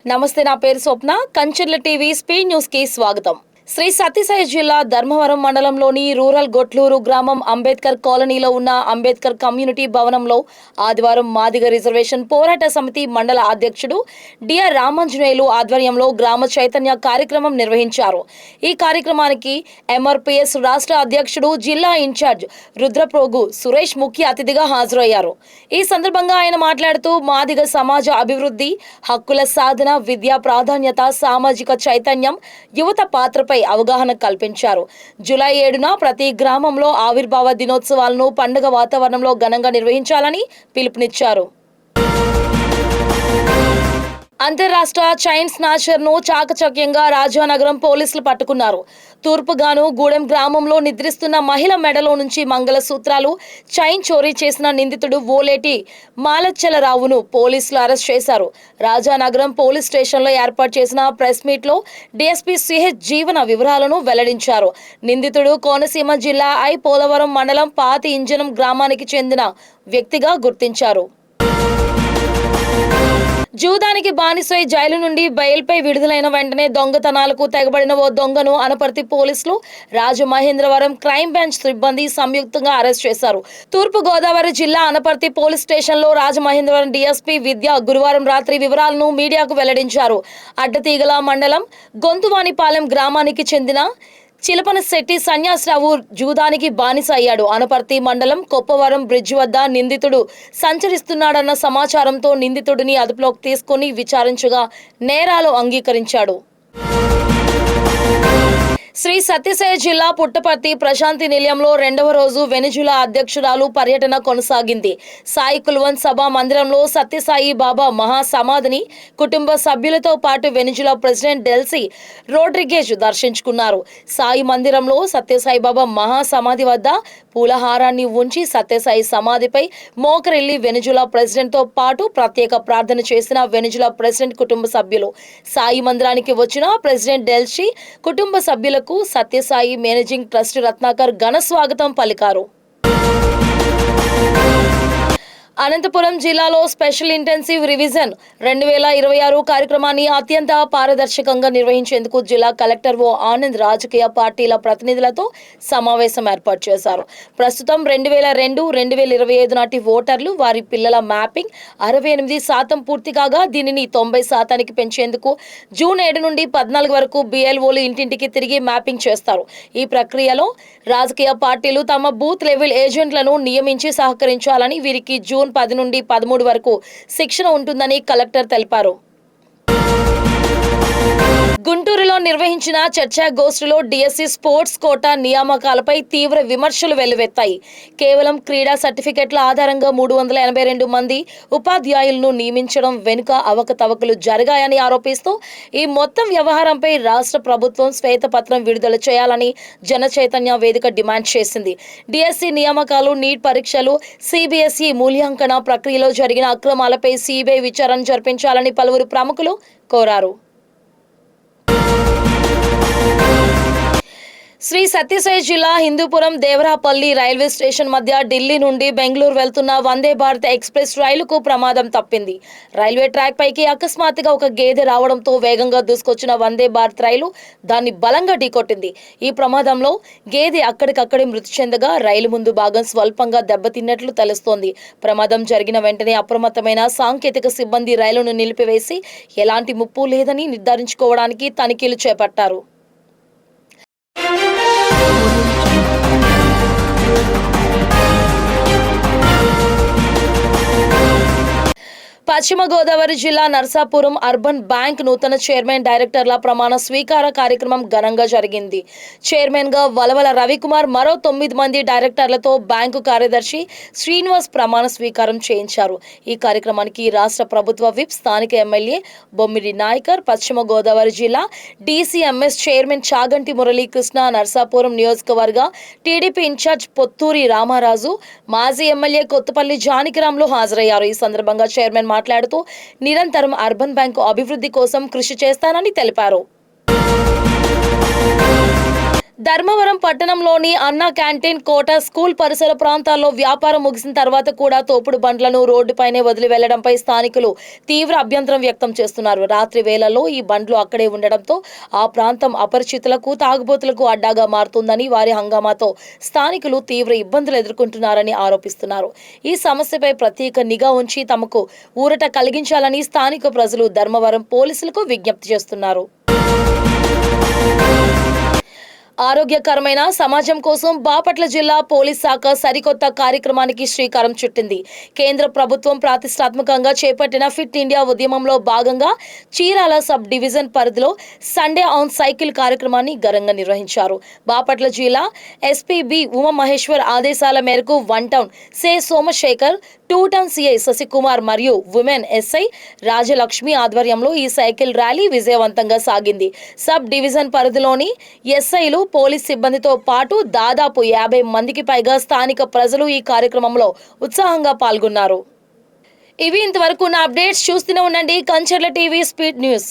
నమస్తే, నా పేరు స్వప్న. కంచర్ల టీవీ స్పీడ్ న్యూస్ కి స్వాగతం. శ్రీ సత్యసాయి జిల్లా ధర్మవరం మండలంలోని రూరల్ గొట్లూరు గ్రామం అంబేద్కర్ కాలనీలో ఉన్న అంబేద్కర్ కమ్యూనిటీ భవనంలో ఆదివారం మాదిగ రిజర్వేషన్ పోరాట సమితి మండల అధ్యక్షుడు డిఆర్ రామాంజనేయులు ఆధ్వర్యంలో గ్రామ చైతన్య కార్యక్రమం నిర్వహించారు. ఈ కార్యక్రమానికి ఎంఆర్పీఎస్ రాష్ట్ర అధ్యక్షుడు జిల్లా ఇన్ఛార్జ్ రుద్రప్రోగు సురేష్ ముఖ్య అతిథిగా హాజరయ్యారు. ఈ సందర్భంగా ఆయన మాట్లాడుతూ మాదిగ సమాజ అభివృద్ధి, హక్కుల సాధన, విద్యా ప్రాధాన్యత, సామాజిక చైతన్యం, యువత పాత్రపై అవగాహన కల్పించారు. జూలై 7న ప్రతి గ్రామంలో ఆవిర్భావ దినోత్సవాలను పండుగ వాతావరణంలో ఘనంగా నిర్వహించాలని పిలుపునిచ్చారు. అంతర్రాష్ట్ర చైన్ స్నాచర్ ను చాకచక్యంగా రాజానగరం పోలీసులు పట్టుకున్నారు. తూర్పుగాను గూడెం గ్రామంలో నిద్రిస్తున్న మహిళ మెడలో నుంచి మంగళసూత్రాలు, చైన్ చోరీ చేసిన నిందితుడు ఓలేటి మాలచ్చలరావును పోలీసులు అరెస్ట్ చేశారు. రాజానగరం పోలీస్ స్టేషన్లో ఏర్పాటు చేసిన ప్రెస్ మీట్ లో డీఎస్పీ సిహెచ్ జీవన వివరాలను వెల్లడించారు. నిందితుడు కోనసీమ జిల్లా పోలవరం మండలం పాతి ఇంజనం గ్రామానికి చెందిన వ్యక్తిగా గుర్తించారు. జూదానికి బానిసై జైలు నుండి బెయిల్పై విడుదలైన వెంటనే దొంగతనాలకు తెగబడిన ఓ దొంగను అనపర్తి పోలీసులు, రాజమహేంద్రవరం క్రైమ్ బ్రాంచ్ సిబ్బంది సంయుక్తంగా అరెస్ట్ చేశారు. తూర్పు గోదావరి జిల్లా అనపర్తి పోలీస్ స్టేషన్లో రాజమహేంద్రవరం డీఎస్పీ విద్య గురువారం రాత్రి వివరాలను మీడియాకు వెల్లడించారు. అడ్డతీగల మండలం గొంతువానిపాలెం గ్రామానికి చెందిన చిలపనశెట్టి సన్యాసరావు జూదానికి బానిస అయ్యాడు. అనపర్తి మండలం కొప్పవరం బ్రిడ్జ్ వద్ద నిందితుడు సంచరిస్తున్నాడన్న సమాచారంతో నిందితుడిని అదుపులోకి తీసుకుని విచారించగా నేరాలు అంగీకరించాడు. శ్రీ సత్యసాయి జిల్లా పుట్టపర్తి ప్రశాంతి నిలయంలో 2వ రోజు వెనిజులా అధ్యక్షురాలు పర్యటన కొనసాగింది. సాయి కుల్వన్ సభా మందిరంలో సత్యసాయి బాబా మహా సమాధిని కుటుంబ సభ్యులతో పాటు వెనిజులా ప్రెసిడెంట్ డెల్సీ రోడ్రిగేజ్ దర్శించుకున్నారు. సాయి మందిరంలో సత్యసాయి బాబా మహా సమాధి వద్ద పూలహారాన్ని ఉంచి సత్యసాయి సమాధిపై మోకరిల్లి వెనిజులా ప్రెసిడెంట్ తో పాటు ప్రత్యేక ప్రార్థన చేసిన వెనిజులా ప్రెసిడెంట్ కుటుంబ సభ్యులు. సాయి మందిరానికి వచ్చిన ప్రెసిడెంట్ డెల్సీ కుటుంబ సభ్యులకు సత్యసాయి మేనేజింగ్ ట్రస్ట్ రత్నాకర్ ఘన స్వాగతం పలికారు. అనంతపురం జిల్లాలో స్పెషల్ ఇంటెన్సివ్ రివిజన్ 2026 కార్యక్రమాన్ని అత్యంత పారదర్శకంగా నిర్వహించేందుకు జిల్లా కలెక్టర్ ఓ ఆనంద్ రాజకీయ పార్టీల ప్రతినిధులతో సమావేశం ఏర్పాటు చేశారు. ప్రస్తుతం 2002-2025 నాటి ఓటర్లు, వారి పిల్లల మ్యాపింగ్ 68% పూర్తి కాగా దీనిని 90%కి పెంచేందుకు జూన్ 7 నుండి 14 వరకు BLOలు ఇంటింటికి తిరిగి మ్యాపింగ్ చేస్తారు. ఈ ప్రక్రియలో రాజకీయ పార్టీలు తమ బూత్ లెవెల్ ఏజెంట్లను నియమించి సహకరించాలని, వీరికి జూన్ 10 నుండి 13 వరకు శిక్షణ ఉంటుందని కలెక్టర్ తెలిపారు. గుంటూరులో నిర్వహించిన చర్చాగోష్ఠిలో డిఎస్సి స్పోర్ట్స్ కోటా నియామకాలపై తీవ్ర విమర్శలు వెల్లువెత్తాయి. కేవలం క్రీడా సర్టిఫికెట్ల ఆధారంగా 382 మంది ఉపాధ్యాయులను నియమించడం వెనుక అవకతవకలు జరిగాయని ఆరోపిస్తూ ఈ మొత్తం వ్యవహారంపై రాష్ట్ర ప్రభుత్వం శ్వేతపత్రం విడుదల చేయాలని జన చైతన్య వేదిక డిమాండ్ చేసింది. డిఎస్సి నియామకాలు, నీట్ పరీక్షలు, సిబిఎస్ఈ మూల్యాంకన ప్రక్రియలో జరిగిన అక్రమాలపై సిబిఐ విచారణ జరిపించాలని పలువురు ప్రముఖులు కోరారు. శ్రీ సత్యసాయి జిల్లా హిందూపురం దేవరాపల్లి రైల్వే స్టేషన్ మధ్య ఢిల్లీ నుండి బెంగళూరు వెళ్తున్న వందే భారత్ ఎక్స్ప్రెస్ రైలుకు ప్రమాదం తప్పింది. రైల్వే ట్రాక్ పైకి అకస్మాత్తుగా ఒక గేదె రావడంతో వేగంగా దూసుకొచ్చిన వందే భారత్ రైలు దాన్ని బలంగా ఢీకొట్టింది. ఈ ప్రమాదంలో గేదె అక్కడికక్కడే మృతి చెందగా రైలు ముందు భాగం స్వల్పంగా దెబ్బతిన్నట్లు తెలుస్తోంది. ప్రమాదం జరిగిన వెంటనే అప్రమత్తమైన సాంకేతిక సిబ్బంది రైలును నిలిపివేసి ఎలాంటి ముప్పు లేదని నిర్ధారించుకోవడానికి తనిఖీలు చేపట్టారు. పశ్చిమ గోదావరి జిల్లా నర్సాపురం అర్బన్ బ్యాంక్ నూతన చైర్మన్, డైరెక్టర్ల ప్రమాణ స్వీకార కార్యక్రమం ఘనంగా జరిగింది. చైర్మన్ గా వలవల రవికుమార్, మరో 9 మంది డైరెక్టర్లతో బ్యాంకు కార్యదర్శి శ్రీనివాస్ ప్రమాణ స్వీకారం చేయించారు. ఈ కార్యక్రమానికి రాష్ట్ర ప్రభుత్వ విప్, స్థానిక ఎమ్మెల్యే బొమ్మిడి నాయకర్, పశ్చిమ గోదావరి జిల్లా DCMS చైర్మన్ చాగంటి మురళీకృష్ణ, నర్సాపురం నియోజకవర్గ టీడీపీ ఇన్ఛార్జ్ పొత్తూరి రామారాజు, మాజీ ఎమ్మెల్యే కొత్తపల్లి జానకిరాములు హాజరయ్యారు. ఈ సందర్భంగా చైర్మన్ మాట్లాడుతూ నిరంతరం అర్బన్ బ్యాంకు అభివృద్ధి కోసం కృషి చేస్తానని తెలిపారు. ధర్మవరం పట్టణంలోని అన్నా క్యాంటీన్, కోట, స్కూల్ పరిసర ప్రాంతాల్లో వ్యాపారం ముగిసిన తర్వాత కూడా తోపుడు బండ్లను రోడ్డుపైనే వదిలి వెళ్లడంపై స్థానికులు తీవ్ర అభ్యంతరం వ్యక్తం చేస్తున్నారు. రాత్రి వేళల్లో ఈ బండ్లు అక్కడే ఉండడంతో ఆ ప్రాంతం అపరిచితులకు, తాగుబోతులకు అడ్డాగా మారుతుందని, వారి హంగామాతో స్థానికులు తీవ్ర ఇబ్బందులు ఎదుర్కొంటున్నారని ఆరోపిస్తున్నారు. ఈ సమస్యపై ప్రత్యేక నిఘా ఉంచి తమకు ఊరట కలిగించాలని స్థానిక ప్రజలు ధర్మవరం పోలీసులకు విజ్ఞప్తి చేస్తున్నారు. ఆరోగ్యకరమైన సమాజం కోసం బాపట్ల జిల్లా పోలీస్ శాఖ సరికొత్త కార్యక్రమానికి శ్రీకారం చుట్టింది. కేంద్ర ప్రభుత్వం ప్రతిష్టాత్మకంగా చేపట్టిన ఫిట్ ఇండియా ఉద్యమంలో భాగంగా చీరాల సబ్ డివిజన్ పరిధిలో సండే ఆన్ సైకిల్ కార్యక్రమాన్ని ఘనంగా నిర్వహించారు. బాపట్ల జిల్లా ఎస్పీ బి ఉమామహేశ్వర్ ఆదేశాల మేరకు 1 టౌన్ సే సోమశేఖర్, 2 టౌన్ సిఐ శశికుమార్ మరియు ఉమెన్ ఎస్ఐ రాజలక్ష్మి ఆధ్వర్యంలో ఈ సైకిల్ ర్యాలీ విజయవంతంగా సాగింది. సబ్ డివిజన్ పరిధిలోని ఎస్ఐలు, పోలీస్ సిబ్బందితో పాటు దాదాపు 50 మందికి పైగా స్థానిక ప్రజలు ఈ కార్యక్రమంలో ఉత్సాహంగా పాల్గొన్నారు. ఇవి ఇంతవరకు ఉన్న అప్డేట్స్. చూస్తూనే ఉండండి కంచర్ల టీవీ స్పీడ్ న్యూస్.